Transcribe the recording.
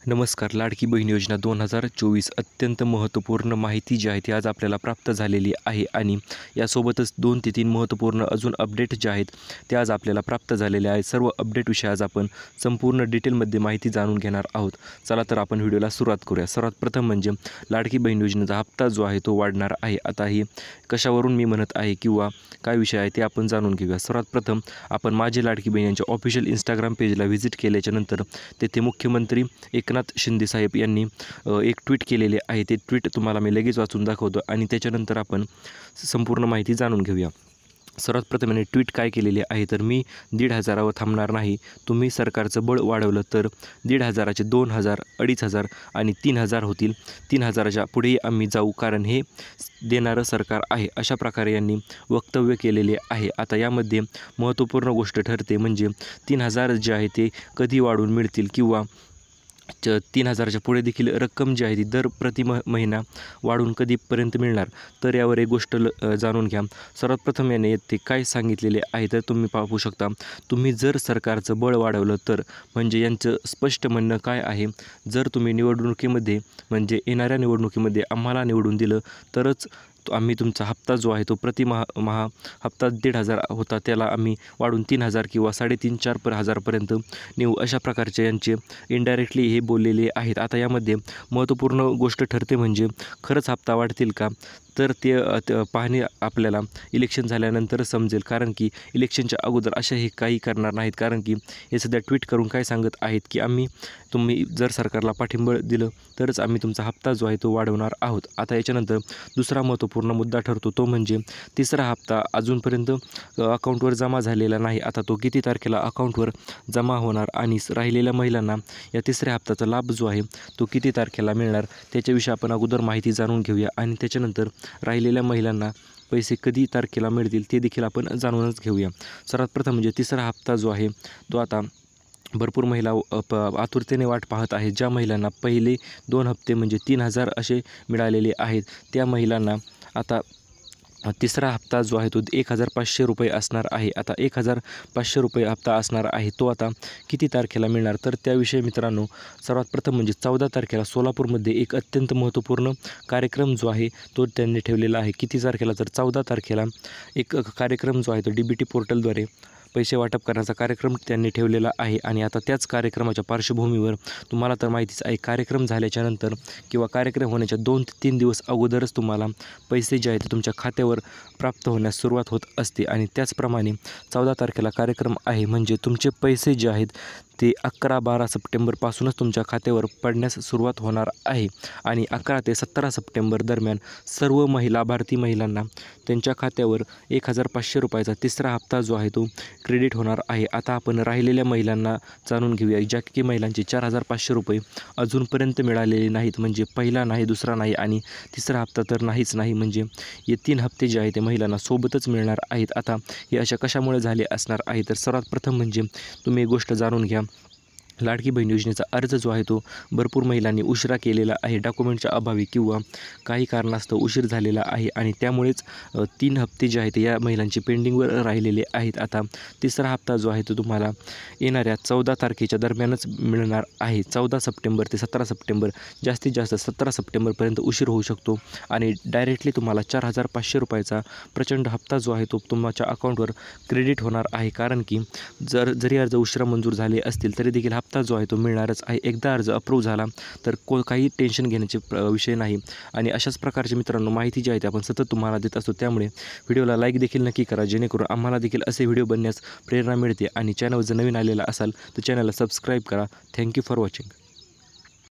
नमस्कार. लाडकी बहीण योजना 2024 अत्यंत महत्त्वपूर्ण माहिती जी आहे ती आज आपल्याला प्राप्त झालेली आहे आणि यासोबतच 2 ते 3 महत्त्वपूर्ण अजून अपडेट जे आहेत ते आज आपल्याला प्राप्त झालेले आहेत. सर्व अपडेटविषयी आज आपण संपूर्ण डिटेलमध्ये माहिती जाणून घेणार आहोत. चला तर आपण व्हिडिओला सुरुवात करूया. सर्वात प्रथम म्हणजे लाडकी बहीण योजनेचा हप्ता जो आहे तो वाढणार आहे. आता ही कशावरून मी म्हणत आहे किंवा काय विषय आहे ते आपण जाणून घेऊया. सर्वात प्रथम आपण माझी लाडकी बहीण यांच्या ऑफिशियल इंस्टाग्राम पेजला व्हिजिट केल्याच्यानंतर तेथे मुख्यमंत्री एकनाथ शिंदे साहेब यांनी एक ट्विट केलेले आहे. ते ट्विट तुम्हाला मी लगेच वाचून दाखवतो आणि त्याच्यानंतर आपण संपूर्ण माहिती जाणून घेऊया. सर्वात प्रथम यांनी ट्विट काय केलेले आहे तर मी 1,500वर थांबणार नाही. तुम्ही सरकारचं बळ वाढवलं तर 1,500चे 2,000, 2,500 आणि 3,000 होतील. 3,000च्या पुढेही आम्ही जाऊ कारण हे देणारं सरकार आहे. अशा प्रकारे यांनी वक्तव्य केलेले आहे. आता यामध्ये महत्त्वपूर्ण गोष्ट ठरते म्हणजे 3,000 जे आहे ते कधी वाढून मिळतील किंवा 3,000च्या पुढे देखील रक्कम जी आहे ती दर महिना वाढून कधीपर्यंत मिळणार तर यावर एक गोष्ट जाणून घ्या. सर्वात प्रथम याने येथे काय सांगितलेले आहे तर तुम्ही पाहू शकता. तुम्ही जर सरकारचं बळ वाढवलं तर म्हणजे यांचं स्पष्ट म्हणणं काय आहे, जर तुम्ही निवडणुकीमध्ये म्हणजे येणाऱ्या निवडणुकीमध्ये आम्हाला निवडून दिलं तरच आम्ही तुमचा हप्ता जो आहे तो महा हप्ता 1,500 होता त्याला आम्ही वाढून 3,000 किंवा 3,500-4,000पर्यंत नेऊ. अशा प्रकारचे यांचे इनडायरेक्टली हे बोललेले आहेत. आता यामध्ये महत्त्वपूर्ण गोष्ट ठरते म्हणजे खरंच हप्ता वाढतील का तर ते पाहणे आपल्याला इलेक्शन झाल्यानंतरच समजेल. कारण की इलेक्शनच्या अगोदर अशा हे काही करणार नाहीत. कारण की हे सध्या ट्विट करून काय सांगत आहेत की तुम्ही जर सरकारला पाठिंबा दिलं तरच आम्ही तुमचा हप्ता जो आहे तो वाढवणार आहोत. आता याच्यानंतर दुसरा महत्त्वपूर्ण मुद्दा ठरतो तो म्हणजे तिसरा हप्ता अजूनपर्यंत अकाउंटवर जमा झालेला नाही. आता तो किती तारखेला अकाउंटवर जमा होणार आणि राहिलेल्या महिलांना या तिसऱ्या हप्त्याचा लाभ जो आहे तो किती तारखेला मिळणार त्याच्याविषयी आपण अगोदर माहिती जाणून घेऊया आणि त्याच्यानंतर राहिलेल्या महिलांना पैसे कधी तारखेला मिळतील ते देखील आपण जाणूनच घेऊया. सर्वात प्रथम म्हणजे तिसरा हप्ता जो आहे तो आता भरपूर महिला आतुरतेने वाट पाहत आहेत. ज्या महिलांना पहिले 2 हप्ते म्हणजे 3,000 असे मिळालेले आहेत त्या महिलांना आता तिसरा हप्ता जो आहे तो 1,500 रुपये असणार आहे. आता 1,500 रुपये हप्ता असणार आहे तो आता किती तारखेला मिळणार तर त्याविषयी मित्रांनो सर्वात प्रथम म्हणजे 14 तारखेला सोलापूरमध्ये एक अत्यंत महत्त्वपूर्ण कार्यक्रम जो आहे तो त्यांनी ठेवलेला आहे. किती तारखेला तर 14 तारखेला एक कार्यक्रम जो आहे तो DBT पोर्टलद्वारे पैसे वाटप करण्याचा कार्यक्रम त्यांनी ठेवलेला आहे. आणि आता त्याच कार्यक्रमाच्या पार्श्वभूमीवर तुम्हाला तर माहितीच आहे कार्यक्रम झाल्याच्यानंतर किंवा कार्यक्रम होण्याच्या 2 ते 3 दिवस अगोदरच तुम्हाला पैसे जे आहेत ते तुमच्या खात्यावर प्राप्त होण्यास सुरुवात होत असते. आणि त्याचप्रमाणे 14 तारखेला कार्यक्रम आहे म्हणजे तुमचे पैसे जे आहेत ते 11-12 सप्टेंबरपासूनच तुमच्या खात्यावर पडण्यास सुरुवात होणार आहे. आणि 11 ते 17 सप्टेंबर दरम्यान सर्व लाभार्थी महिलांना त्यांच्या खात्यावर 1,500 रुपयाचा तिसरा हप्ता जो आहे तो क्रेडिट होणार आहे. आता आपण राहिलेल्या महिलांना जाणून घेऊया. ज्या की महिलांचे 4,500 रुपये अजूनपर्यंत मिळालेले नाहीत म्हणजे पहिला नाही, दुसरा नाही आणि तिसरा हप्ता तर नाहीच नाही म्हणजे हे 3 हप्ते जे आहेत ते महिलांना सोबतच मिळणार आहेत. आता हे अशा कशामुळे झाले असणार आहे तर सर्वात प्रथम म्हणजे तुम्ही एक गोष्ट जाणून घ्या. लाडकी बहीण योजनेचा अर्ज जो आहे तो भरपूर महिलांनी उशिरा केलेला आहे. डॉक्युमेंटच्या अभावी किंवा काही कारणास्तव उशीर झालेला आहे आणि त्यामुळेच 3 हप्ते जे आहेत या महिलांचे पेंडिंगवर राहिलेले आहेत. आता तिसरा हप्ता जो आहे तो तुम्हाला येणाऱ्या 14 तारखेच्या दरम्यानच मिळणार आहे. 14 सप्टेंबर ते 17 सप्टेंबर जास्तीत जास्त 17 सप्टेंबरपर्यंत उशीर होऊ शकतो आणि डायरेक्टली तुम्हाला 4,500 रुपयाचा प्रचंड हप्ता जो आहे तो तुमच्या अकाउंटवर क्रेडिट होणार आहे. कारण की जरी अर्ज उशिरा मंजूर झाले असतील तरी देखील हप्ता जो आहे तो मिळणारच आहे. एकदा अर्ज अप्रूव्ह झाला तर काही टेन्शन घेण्याचे विषय नाही. आणि अशाच प्रकारचे मित्रांनो माहिती जी आहे ते आपण सतत तुम्हाला देत असतो. त्यामुळे व्हिडिओला लाईक देखील नक्की करा जेणेकरून आम्हाला देखील असे व्हिडिओ बनण्यास प्रेरणा मिळते. आणि चॅनलवर जर नवीन आलेला असाल तर चॅनलला सबस्क्राईब करा. Thank you for watching.